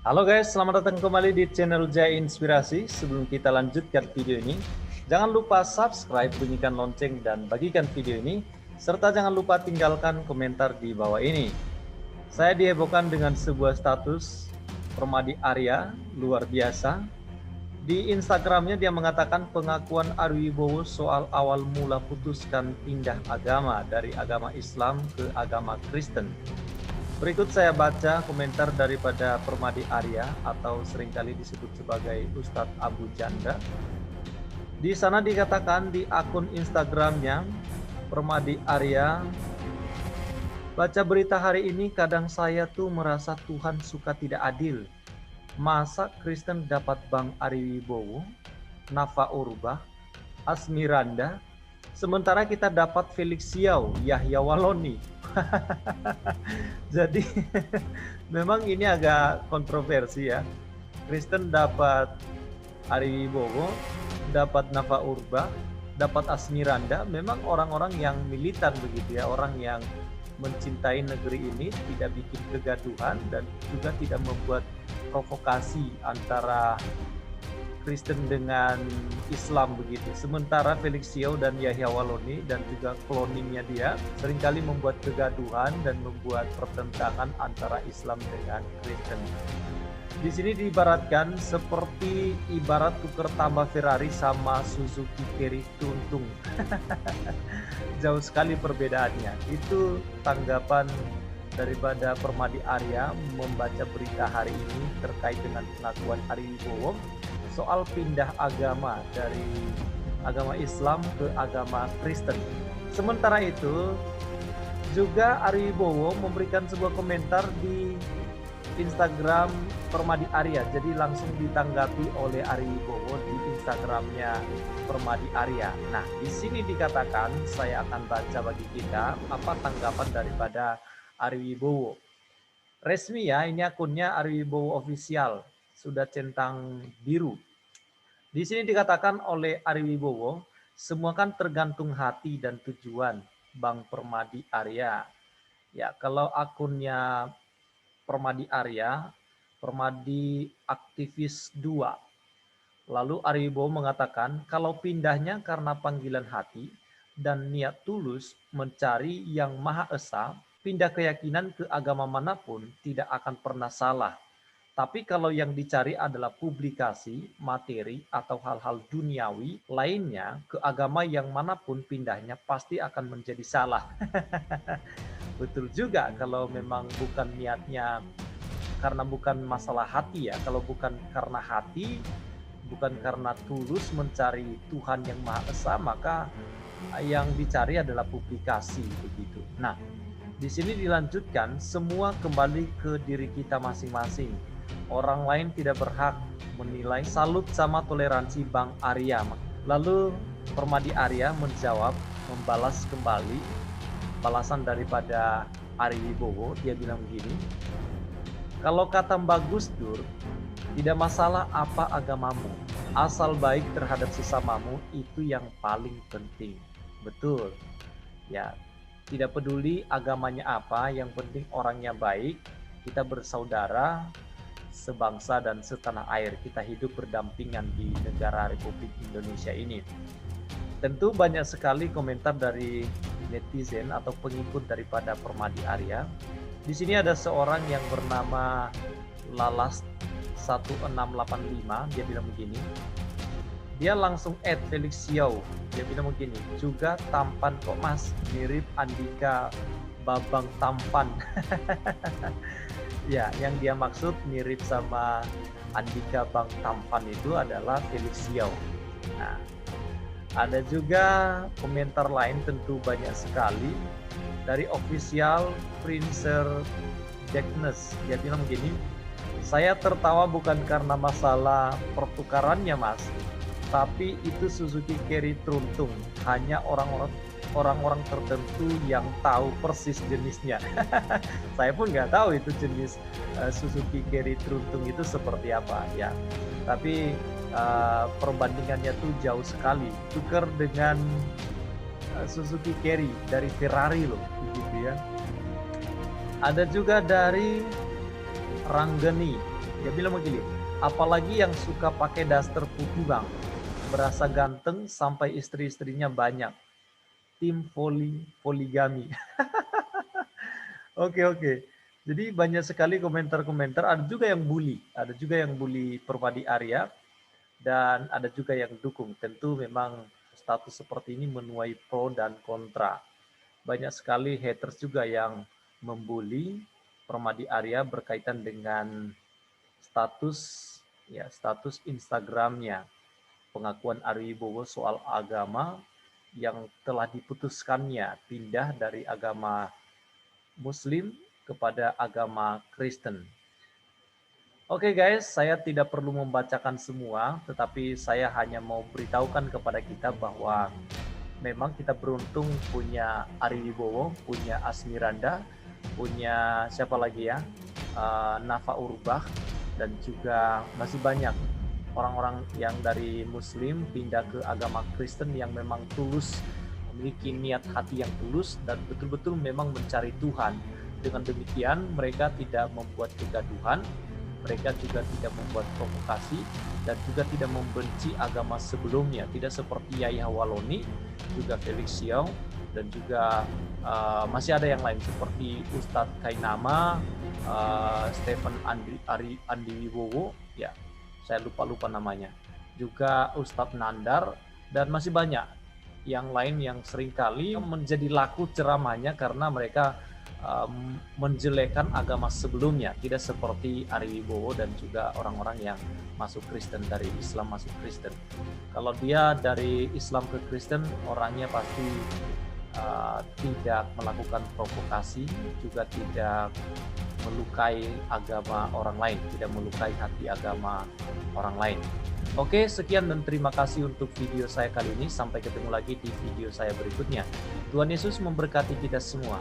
Halo guys, selamat datang kembali di channel Jaya Inspirasi. Sebelum kita lanjutkan video ini, jangan lupa subscribe, bunyikan lonceng, dan bagikan video ini. Serta jangan lupa tinggalkan komentar di bawah ini. Saya dihebohkan dengan sebuah status Permadi Arya, luar biasa. Di Instagramnya dia mengatakan pengakuan Ari Wibowo soal awal mula putuskan pindah agama dari agama Islam ke agama Kristen. Berikut saya baca komentar daripada Permadi Arya atau seringkali disebut sebagai Ustadz Abu Janda. Di sana dikatakan di akun Instagramnya, Permadi Arya, baca berita hari ini kadang saya tuh merasa Tuhan suka tidak adil. Masa Kristen dapat Bang Ari Wibowo, Nafa Urbah, Asmiranda, sementara kita dapat Felix Xiao, Yahya Waloni. Jadi memang ini agak kontroversi ya. Kristen dapat Ari Wibowo, dapat Nafa Urbah, dapat Asmiranda, memang orang-orang yang militan begitu ya, orang yang mencintai negeri ini, tidak bikin kegaduhan dan juga tidak membuat provokasi antara Kristen dengan Islam begitu. Sementara Felix Xiao dan Yahya Waloni dan juga kloningnya dia seringkali membuat kegaduhan dan membuat pertentangan antara Islam dengan Kristen. Di sini diibaratkan seperti ibarat tuker tambah Ferrari sama Suzuki Carry Tuntung. Jauh sekali perbedaannya. Itu tanggapan daripada Permadi Arya membaca berita hari ini terkait dengan pengakuan Ari Wibowo soal pindah agama dari agama Islam ke agama Kristen. Sementara itu, juga Ari Wibowo memberikan sebuah komentar di Instagram Permadi Arya. Jadi langsung ditanggapi oleh Ari Wibowo di Instagramnya Permadi Arya. Nah, di sini dikatakan, saya akan baca bagi kita apa tanggapan daripada Ari Wibowo. Resmi ya, ini akunnya Ari Wibowo Official, sudah centang biru. Di sini dikatakan oleh Ari Wibowo, semua kan tergantung hati dan tujuan, Bang Permadi Arya. Ya, kalau akunnya Permadi Arya, Permadi Aktivis 2. Lalu Ari Wibowo mengatakan kalau pindahnya karena panggilan hati dan niat tulus mencari yang Maha Esa, pindah keyakinan ke agama manapun tidak akan pernah salah. Tapi kalau yang dicari adalah publikasi, materi, atau hal-hal duniawi lainnya, ke agama yang manapun pindahnya pasti akan menjadi salah. Betul juga kalau memang bukan niatnya, karena bukan masalah hati ya. Kalau bukan karena hati, bukan karena tulus mencari Tuhan yang Maha Esa, maka yang dicari adalah publikasi begitu. Nah, di sini dilanjutkan, semua kembali ke diri kita masing-masing. Orang lain tidak berhak menilai. Salut sama toleransi Bang Arya. Lalu Permadi Arya menjawab, membalas kembali balasan daripada Ari Wibowo. Dia bilang begini, kalau kata Mbak Gus Dur, tidak masalah apa agamamu, asal baik terhadap sesamamu, itu yang paling penting. Betul ya, tidak peduli agamanya apa, yang penting orangnya baik. Kita bersaudara, sebangsa dan setanah air. Kita hidup berdampingan di negara Republik Indonesia ini. Tentu banyak sekali komentar dari netizen atau pengikut daripada Permadi Arya. Di sini ada seorang yang bernama Lalas 1685, dia bilang begini. Dia langsung add Felix Xiao. Dia bilang begini, juga tampan kok Mas, mirip Andika Babang Tampan. Ya, yang dia maksud mirip sama Andika Bang Tampan itu adalah Felix Xiao. Nah, ada juga komentar lain, tentu banyak sekali, dari official Princer Jackness. Dia bilang begini, saya tertawa bukan karena masalah pertukarannya Mas, tapi itu Suzuki Carry Truntung, hanya orang-orang tertentu yang tahu persis jenisnya. Saya pun nggak tahu itu jenis Suzuki Carry Truntung itu seperti apa ya. Tapi perbandingannya tuh jauh sekali. Tukar dengan Suzuki Carry dari Ferrari loh, gitu ya. Ada juga dari Ranggeni. Dia bilang begini, apalagi yang suka pakai daster putih bang, berasa ganteng sampai istri-istrinya banyak. Tim poligami. Oke, oke. Jadi banyak sekali komentar-komentar, ada juga yang bully, ada juga yang bully Permadi Arya, dan ada juga yang dukung. Tentu memang status seperti ini menuai pro dan kontra. Banyak sekali haters juga yang membuli Permadi Arya berkaitan dengan status status Instagramnya, pengakuan Ari Wibowo soal agama yang telah diputuskannya pindah dari agama Muslim kepada agama Kristen. Oke guys, saya tidak perlu membacakan semua, tetapi saya hanya mau beritahukan kepada kita bahwa memang kita beruntung punya Ari Wibowo, punya Asmiranda, punya siapa lagi ya, Nafa Urbach, dan juga masih banyak orang-orang yang dari Muslim pindah ke agama Kristen yang memang tulus, memiliki niat hati yang tulus dan betul-betul memang mencari Tuhan. Dengan demikian mereka tidak membuat kegaduhan, mereka juga tidak membuat provokasi, dan juga tidak membenci agama sebelumnya. Tidak seperti Yahya Waloni, juga Felix Xiao, dan juga masih ada yang lain seperti Ustadz Kainama, Stephen Andi Wibowo, ya saya lupa namanya, juga Ustadz Nandar, dan masih banyak yang lain yang seringkali menjadi laku ceramahnya karena mereka menjelekan agama sebelumnya, tidak seperti Ari Wibowo dan juga orang-orang yang masuk Kristen, dari Islam masuk Kristen. Kalau dia dari Islam ke Kristen, orangnya pasti tidak melakukan provokasi, juga tidak melukai agama orang lain, tidak melukai hati agama orang lain. Oke, sekian dan terima kasih untuk video saya kali ini. Sampai ketemu lagi di video saya berikutnya. Tuhan Yesus memberkati kita semua.